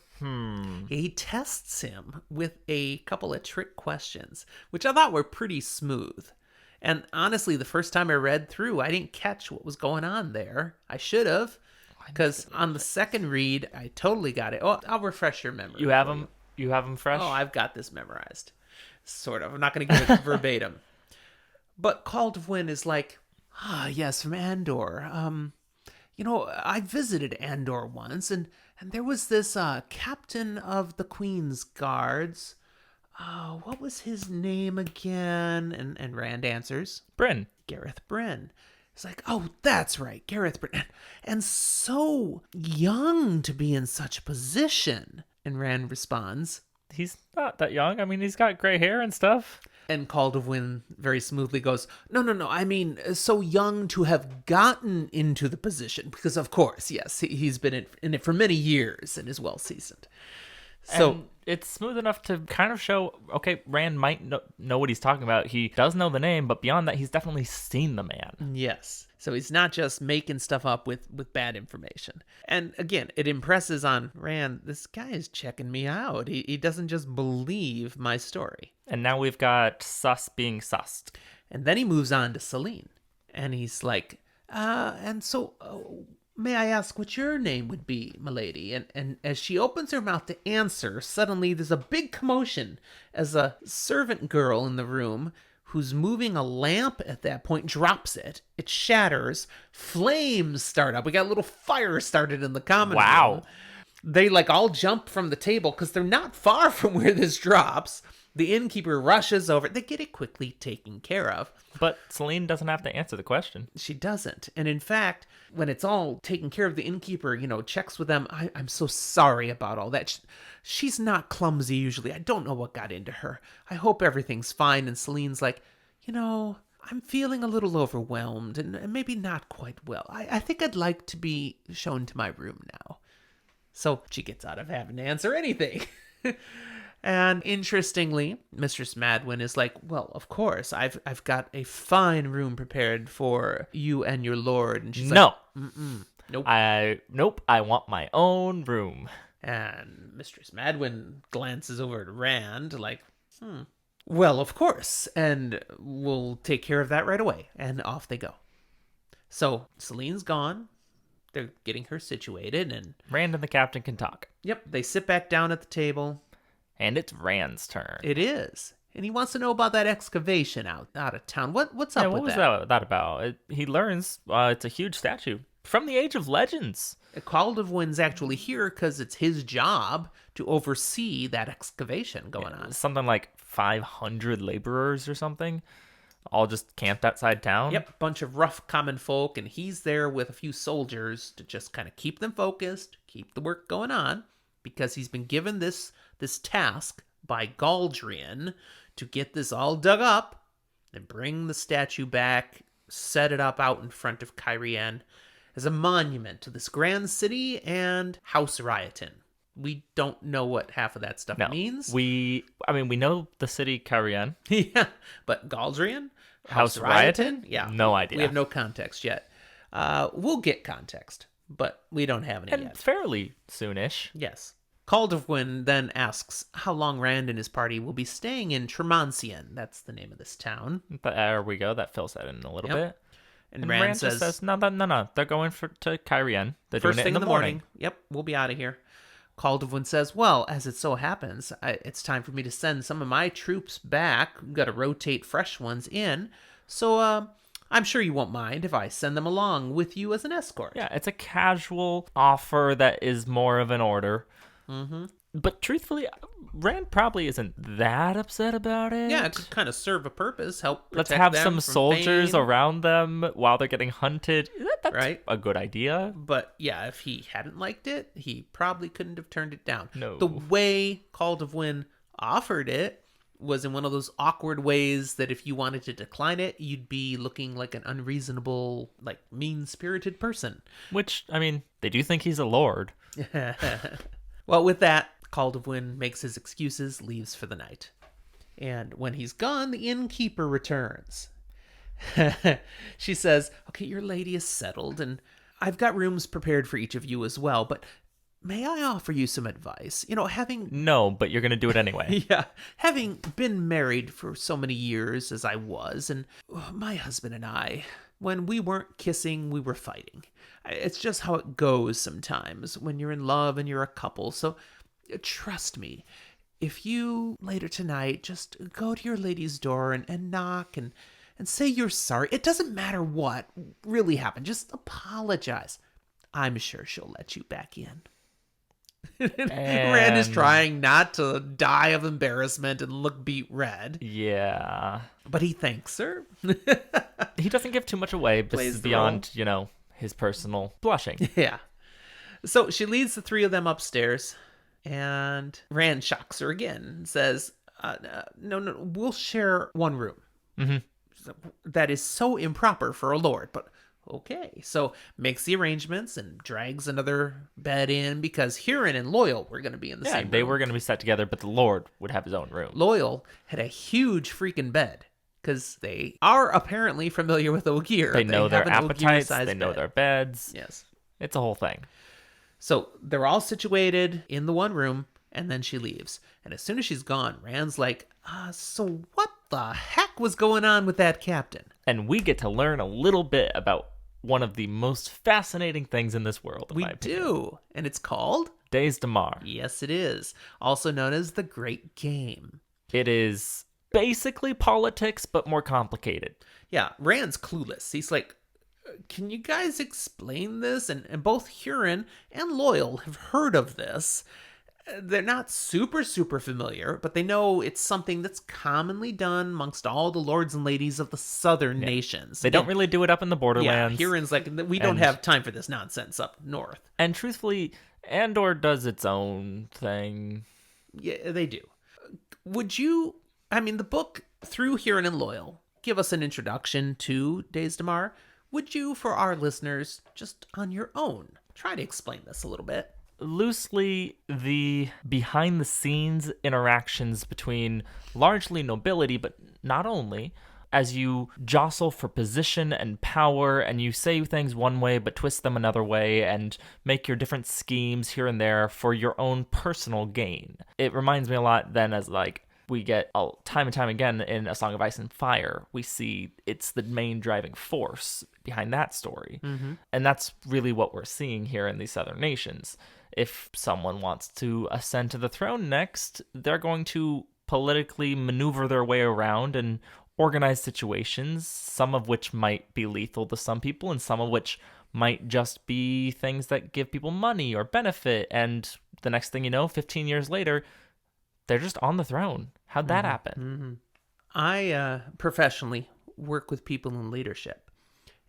He tests him with a couple of trick questions, which I thought were pretty smooth. And honestly, the first time I read through, I didn't catch what was going on there. I should have, because on the second read, I totally got it. Oh, I'll refresh your memory.
You have them? You have them fresh?
Oh, I've got this memorized. Sort of. I'm not going to give it verbatim. But Cult of Wind is like, yes, from Andor. I visited Andor once, and there was this captain of the Queen's Guards. What was his name again? And Rand answers,
Bryn.
Gareth Bryn. It's like, oh, that's right, Gareth Bryn. And so young to be in such a position. And Rand responds,
he's not that young. I mean, he's got gray hair and stuff.
And Call of Wind very smoothly goes, no. I mean, so young to have gotten into the position. Because, of course, yes, he's been in it for many years and is well seasoned. So
and it's smooth enough to kind of show, okay, Rand might know what he's talking about. He does know the name, but beyond that, he's definitely seen the man.
Yes. So he's not just making stuff up with bad information. And again, it impresses on Rand, this guy is checking me out. He doesn't just believe my story.
And now we've got sus being sussed.
And then he moves on to Selene. And he's like, may I ask what your name would be, milady? And as she opens her mouth to answer, suddenly there's a big commotion as a servant girl in the room who's moving a lamp at that point drops it. It shatters. Flames start up. We got a little fire started in the common room. They all jump from the table because they're not far from where this drops. The innkeeper rushes over. They get it quickly taken care of.
But Selene doesn't have to answer the question.
She doesn't. And in fact, when it's all taken care of, the innkeeper, checks with them. I'm so sorry about all that. She's not clumsy usually. I don't know what got into her. I hope everything's fine. And Selene's like, I'm feeling a little overwhelmed and maybe not quite well. I think I'd like to be shown to my room now. So she gets out of having to answer anything. And interestingly, Mistress Madwyn is like, well, of course, I've got a fine room prepared for you and your lord. And she's
like,
nope.
I want my own room.
And Mistress Madwyn glances over at Rand like, well, of course, and we'll take care of that right away. And off they go. So Selene's gone. They're getting her situated, and
Rand and the captain can talk.
Yep, they sit back down at the table.
And it's Rand's turn.
It is. And he wants to know about that excavation out of town. What's up with that?
What was that about? He learns it's a huge statue from the Age of Legends.
Call of Wind's actually here because it's his job to oversee that excavation going on.
Something like 500 laborers or something, all just camped outside town.
Yep, bunch of rough common folk, and he's there with a few soldiers to just kind of keep them focused, keep the work going on, because he's been given this task by Galdrian to get this all dug up and bring the statue back, set it up out in front of Cairhien as a monument to this grand city and House Riotin. We don't know what half of that stuff means.
We know the city Cairhien.
Yeah, but Galdrian?
House Riotin?
Yeah.
No idea.
We have no context yet. We'll get context, but we don't have any yet.
Fairly soonish.
Yes. Caldwin then asks how long Rand and his party will be staying in Tremancian. That's the name of this town.
But there we go. That fills that in a little bit.
And
And
Rand
Rand just says, no. They're going to Cairhien. They're doing
first
it
thing
in the morning.
Yep, we'll be out of here. Caldwin says, well, as it so happens, it's time for me to send some of my troops back. We've got to rotate fresh ones in. So I'm sure you won't mind if I send them along with you as an escort.
Yeah, it's a casual offer that is more of an order.
Mm-hmm.
But truthfully, Rand probably isn't that upset about it.
Yeah, to kind of serve a purpose, help protect
Let's have
them
some
from
soldiers
Fain.
around them while they're getting hunted. That's
Right.
a good idea.
But yeah, if he hadn't liked it, he probably couldn't have turned it down.
No.
The way Caldwin offered it was in one of those awkward ways that if you wanted to decline it, you'd be looking like an unreasonable, like mean-spirited person.
Which, I mean, they do think he's a lord.
Well, with that, Caldwin makes his excuses, leaves for the night. And when he's gone, the innkeeper returns. She says, okay, your lady is settled, and I've got rooms prepared for each of you as well, but may I offer you some advice? You know, having...
No, but you're going to do it anyway.
Yeah, having been married for so many years as I was, and my husband and I, when we weren't kissing, we were fighting. It's just how it goes sometimes when you're in love and you're a couple, so trust me. If you, later tonight, just go to your lady's door and knock and say you're sorry. It doesn't matter what really happened. Just apologize. I'm sure she'll let you back in. Rand is trying not to die of embarrassment and look beat red.
Yeah.
But he thanks her.
He doesn't give too much away beyond, his personal blushing.
Yeah. So she leads the three of them upstairs, and Rand shocks her again and says, no, we'll share one room.
Mm-hmm.
That is so improper for a lord, but okay. So makes the arrangements and drags another bed in because Hurin and Loial were going to be in the same room.
They were going to be set together, but the Lord would have his own room.
Loial had a huge freaking bed because they are apparently familiar with Ogier.
They know their appetites, they know
bed.
their beds.
Yes.
It's a whole thing.
So they're all situated in the one room, and then she leaves. And as soon as she's gone, Rand's like, so what the heck was going on with that captain?
And we get to learn a little bit about one of the most fascinating things in this world, in
We
my opinion.
do. And it's called?
Days Damar.
Yes, it is. Also known as the Great Game.
It is basically politics, but more complicated.
Yeah, Rand's clueless. He's like, can you guys explain this? And both Hurin and Loial have heard of this. They're not super familiar, but they know it's something that's commonly done amongst all the lords and ladies of the southern nations.
They don't really do it up in the borderlands.
Yeah, Hurin's like, we don't have time for this nonsense up north.
And truthfully, Andor does its own thing.
Yeah, they do. Would you, the book, through Hurin and Loial, give us an introduction to Days Damar? Would you, for our listeners, just on your own, try to explain this a little bit?
Loosely, the behind-the-scenes interactions between largely nobility, but not only, as you jostle for position and power, and you say things one way but twist them another way, and make your different schemes here and there for your own personal gain. It reminds me a lot then as we get time and time again in A Song of Ice and Fire. We see it's the main driving force behind that story. Mm-hmm. And that's really what we're seeing here in these southern nations. If someone wants to ascend to the throne next, they're going to politically maneuver their way around and organize situations, some of which might be lethal to some people and some of which might just be things that give people money or benefit. And the next thing you know, 15 years later, they're just on the throne. How'd that happen?
Mm-hmm. I professionally work with people in leadership,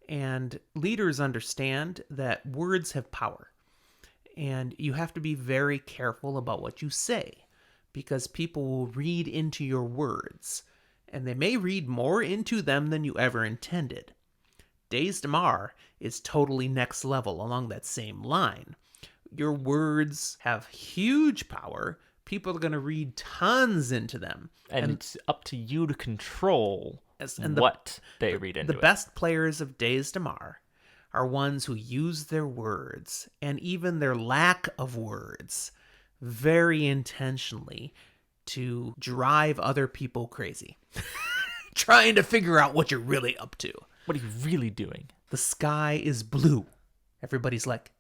and leaders understand that words have power, and you have to be very careful about what you say, because people will read into your words, and they may read more into them than you ever intended. Days Damar is totally next level along that same line. Your words have huge power. People are going to read tons into them.
And it's up to you to control what they read into
it. The
it.
best players of Days Damar are ones who use their words, and even their lack of words, very intentionally to drive other people crazy. Trying to figure out what you're really up to.
What are you really doing?
The sky is blue. Everybody's like,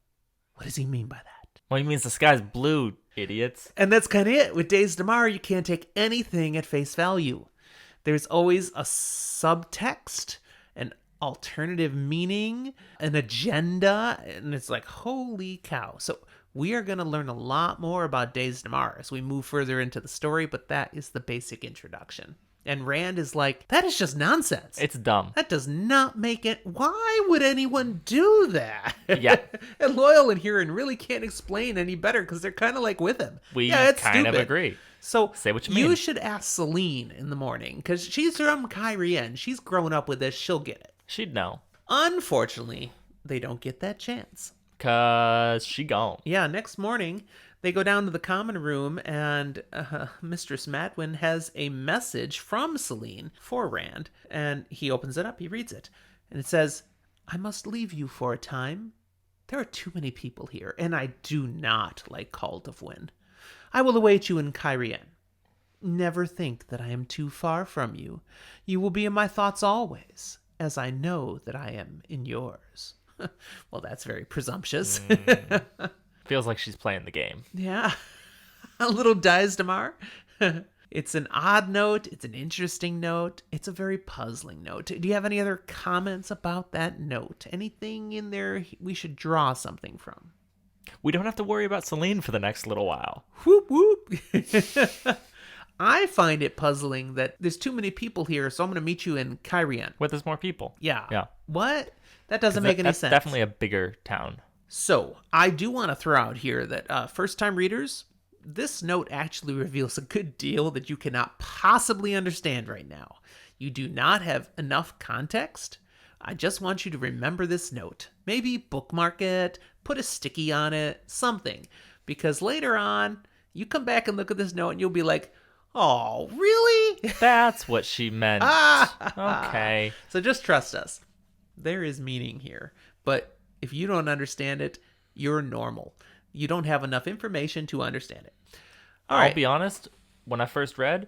what does he mean by that?
Well, he means the sky's blue, idiots.
And that's kind of it. With Days Tomorrow, you can't take anything at face value. There's always a subtext, an alternative meaning, an agenda, and it's like, holy cow. So we are going to learn a lot more about Days Tomorrow as we move further into the story, but that is the basic introduction. And Rand is like, that is just nonsense.
It's dumb.
That does not make it. Why would anyone do that?
Yeah.
And Loial and Hurin really can't explain any better because they're kind of like with him.
We
it's
kind of
stupid.
agree.
So
say what you mean.
You should ask Selene in the morning because she's from Cairhien. She's grown up with this. She'll get it.
She'd know.
Unfortunately, they don't get that chance.
Because she gone.
Yeah, next morning, they go down to the common room, and Mistress Madwyn has a message from Selene for Rand. And he opens it up, he reads it. And it says, I must leave you for a time. There are too many people here, and I do not like Cult of Wind. I will await you in Cairhien. Never think that I am too far from you. You will be in my thoughts always, as I know that I am in yours. Well, that's very presumptuous.
Feels like she's playing the game.
Yeah. A little Dies Damar. It's an odd note. It's an interesting note. It's a very puzzling note. Do you have any other comments about that note? Anything in there we should draw something from?
We don't have to worry about Selene for the next little while.
Whoop, whoop. I find it puzzling that there's too many people here, so I'm going to meet you in Cairhien.
Where there's more people.
Yeah.
Yeah.
What? That doesn't make any
that's
sense.
Definitely a bigger town.
So, I do want to throw out here that first-time readers, this note actually reveals a good deal that you cannot possibly understand right now. You do not have enough context. I just want you to remember this note. Maybe bookmark it, put a sticky on it, something. Because later on, you come back and look at this note and you'll be like, oh, really?
That's what she meant. Okay.
So just trust us. There is meaning here. But if you don't understand it, you're normal. You don't have enough information to understand it.
I'll be honest, when I first read,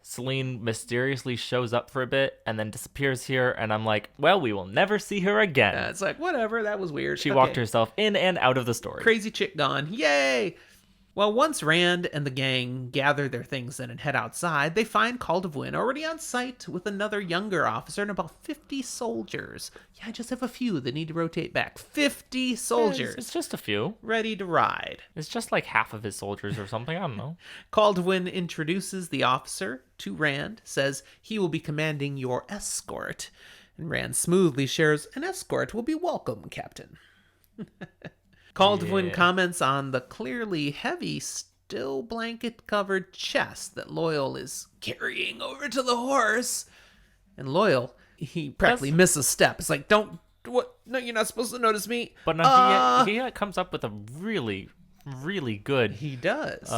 Selene mysteriously shows up for a bit and then disappears here, and I'm like, well, we will never see her again.
It's like, whatever, that was weird.
She walked herself in and out of the story.
Crazy chick gone. Yay! Well, once Rand and the gang gather their things and head outside, they find Cult of Wind already on site with another younger officer and about 50 soldiers. Yeah, I just have a few that need to rotate back. 50 soldiers.
It's just a few.
Ready to ride.
It's just like half of his soldiers or something. I don't know.
Cult of Wind introduces the officer to Rand, says he will be commanding your escort. And Rand smoothly shares, an escort will be welcome, Captain. Cult of Wind comments on the clearly heavy, still blanket-covered chest that Loial is carrying over to the horse. And Loial, he practically misses a step. It's like, what? No, you're not supposed to notice me.
But no, he comes up with a really, really good
He does.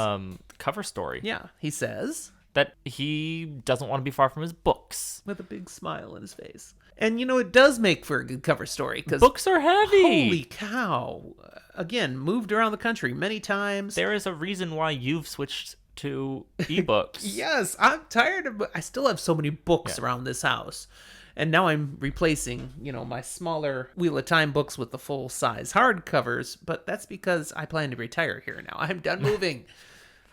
cover story.
Yeah, he says.
That he doesn't want to be far from his books.
With a big smile on his face. And, it does make for a good cover story. Cause
books are heavy.
Holy cow. Again, moved around the country many times.
There is a reason why you've switched to ebooks.
Yes, I'm tired of... I still have so many books around this house. And now I'm replacing, my smaller Wheel of Time books with the full-size hardcovers. But that's because I plan to retire here now. I'm done moving.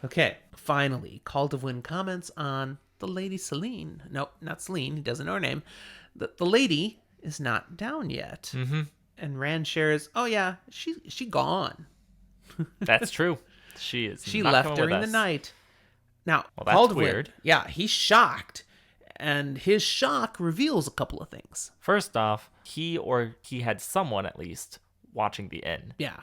Okay, finally, Cult of Wind comments on the Lady Selene. No, not Selene. He doesn't know her name. The lady is not down yet. Mm-hmm. And Rand shares, oh yeah, she gone.
That's true. She is.
She
not
left
during
during the night. Now,
well, that's
Cult of
weird.
Wind, yeah, he's shocked. And his shock reveals a couple of things.
First off, he had someone at least watching the inn.
Yeah,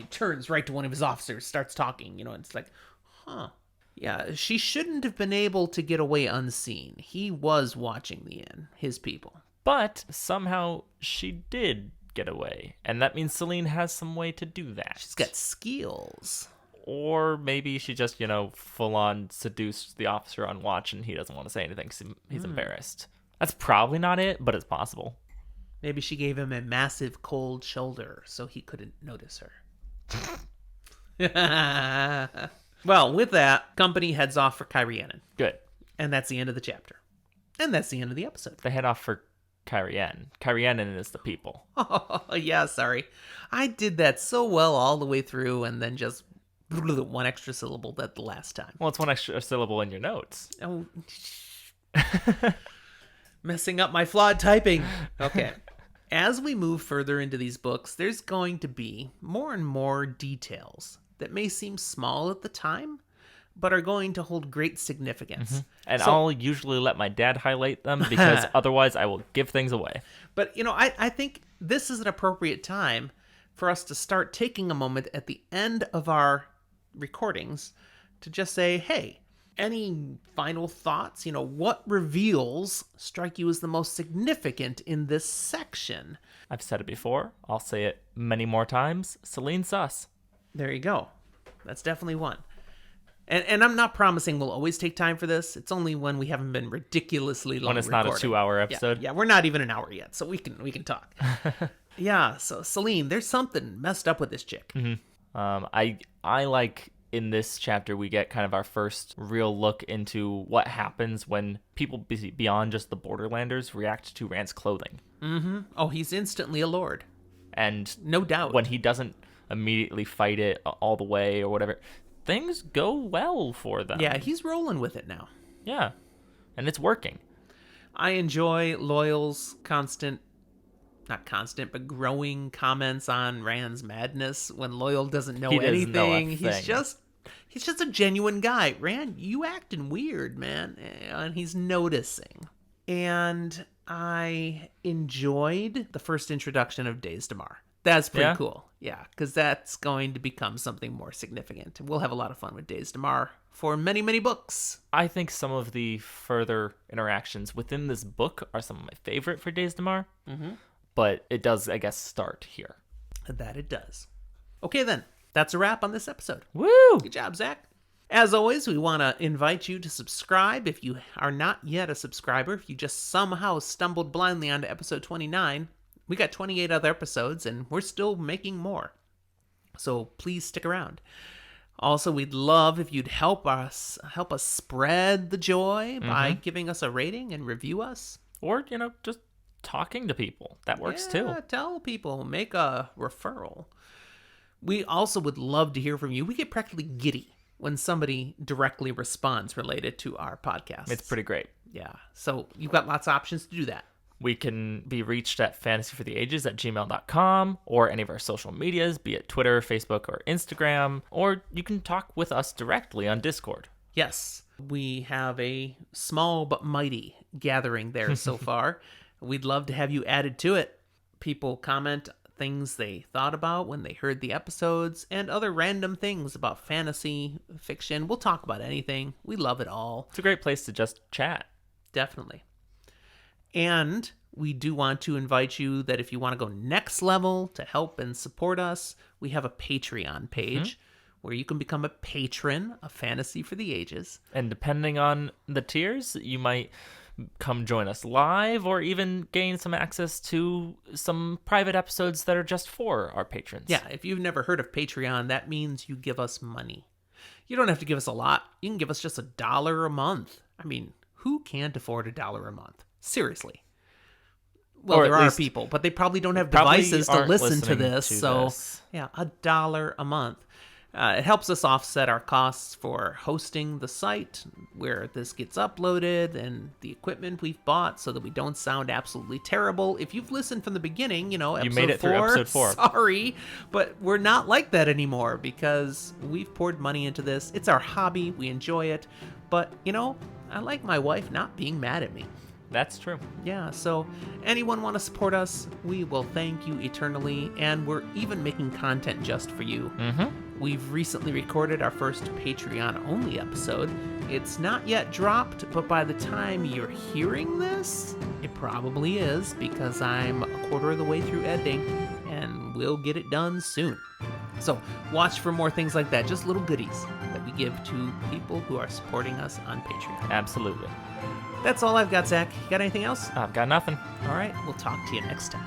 turns right to one of his officers, starts talking, and it's like, huh. Yeah, she shouldn't have been able to get away unseen. He was watching the inn, his people.
But somehow she did get away. And that means Selene has some way to do that.
She's got skills.
Or maybe she just, full on seduced the officer on watch and he doesn't want to say anything because he's embarrassed. That's probably not it, but it's possible.
Maybe she gave him a massive cold shoulder so he couldn't notice her. Well, with that, company heads off for Cairhien.
Good.
And that's the end of the chapter. And that's the end of the episode.
They head off for Cairhien. Cairhien is the people.
Oh, yeah, sorry. I did that so well all the way through and then just one extra syllable at the last time.
Well, it's one extra syllable in your notes.
Oh, messing up my flawed typing. Okay. As we move further into these books, there's going to be more and more details that may seem small at the time, but are going to hold great significance.
And I'll usually let my dad highlight them because otherwise I will give things away.
But, I think this is an appropriate time for us to start taking a moment at the end of our recordings to just say, hey, any final thoughts? What reveals strike you as the most significant in this section?
I've said it before. I'll say it many more times. Selene sus.
There you go. That's definitely one. And I'm not promising we'll always take time for this. It's only when we haven't been ridiculously long.
When it's not a 2-hour episode.
Yeah, we're not even an hour yet, so we can talk. Yeah, so Selene, there's something messed up with this chick.
I like in this chapter we get kind of our first real look into what happens when people beyond just the Borderlanders react to Rand's clothing.
Oh, he's instantly a lord.
And
no doubt.
When he doesn't immediately fight it all the way or whatever, things go well for them.
Yeah, he's rolling with it now.
Yeah, and it's working.
I enjoy Loial's growing comments on Rand's madness when Loial doesn't know anything. He's just a genuine guy. Rand, you acting weird, man. And he's noticing. And I enjoyed the first introduction of Days Damar. That's pretty cool. Yeah, because that's going to become something more significant. We'll have a lot of fun with Days Damar for many, many books.
I think some of the further interactions within this book are some of my favorite for Days Damar. But it does, I guess, start here.
That it does. Okay, then. That's a wrap on this episode.
Woo!
Good job, Zach. As always, we want to invite you to subscribe if you are not yet a subscriber. If you just somehow stumbled blindly onto episode 29, we got 28 other episodes, and we're still making more. So please stick around. Also, we'd love if you'd help us spread the joy by giving us a rating and review us.
Or, just talking to people. That works too.
Tell people. Make a referral. We also would love to hear from you. We get practically giddy when somebody directly responds related to our podcast.
It's pretty great.
Yeah. So you've got lots of options to do that.
We can be reached at FantasyForTheAges@gmail.com or any of our social medias, be it Twitter, Facebook, or Instagram, or you can talk with us directly on Discord.
Yes. We have a small but mighty gathering there so far. We'd love to have you added to it. People comment things they thought about when they heard the episodes and other random things about fantasy fiction. We'll talk about anything. We love it all.
It's a great place to just chat.
Definitely. And we do want to invite you that if you want to go next level to help and support us, we have a Patreon page where you can become a patron of Fantasy for the Ages.
And depending on the tiers, you might come join us live or even gain some access to some private episodes that are just for our patrons.
Yeah, if you've never heard of Patreon, that means you give us money. You don't have to give us a lot. You can give us just $1 a month. I mean, who can't afford $1 a month? Seriously. Well, there are people, but they probably don't have devices to listen to this. Yeah, $1 a month. It helps us offset our costs for hosting the site where this gets uploaded and the equipment we've bought so that we don't sound absolutely terrible. If you've listened from the beginning, episode
you made it through episode 4.
Sorry, but we're not like that anymore because we've poured money into this. It's our hobby. We enjoy it. But, I like my wife not being mad at me.
That's true.
Yeah, so anyone want to support us, we will thank you eternally, and we're even making content just for you. We've recently recorded our first Patreon-only episode. It's not yet dropped, but by the time you're hearing this, it probably is, because I'm a quarter of the way through editing, and we'll get it done soon. So watch for more things like that, just little goodies that we give to people who are supporting us on Patreon.
Absolutely.
That's all I've got, Zach. You got anything else?
I've got nothing.
All right, we'll talk to you next time.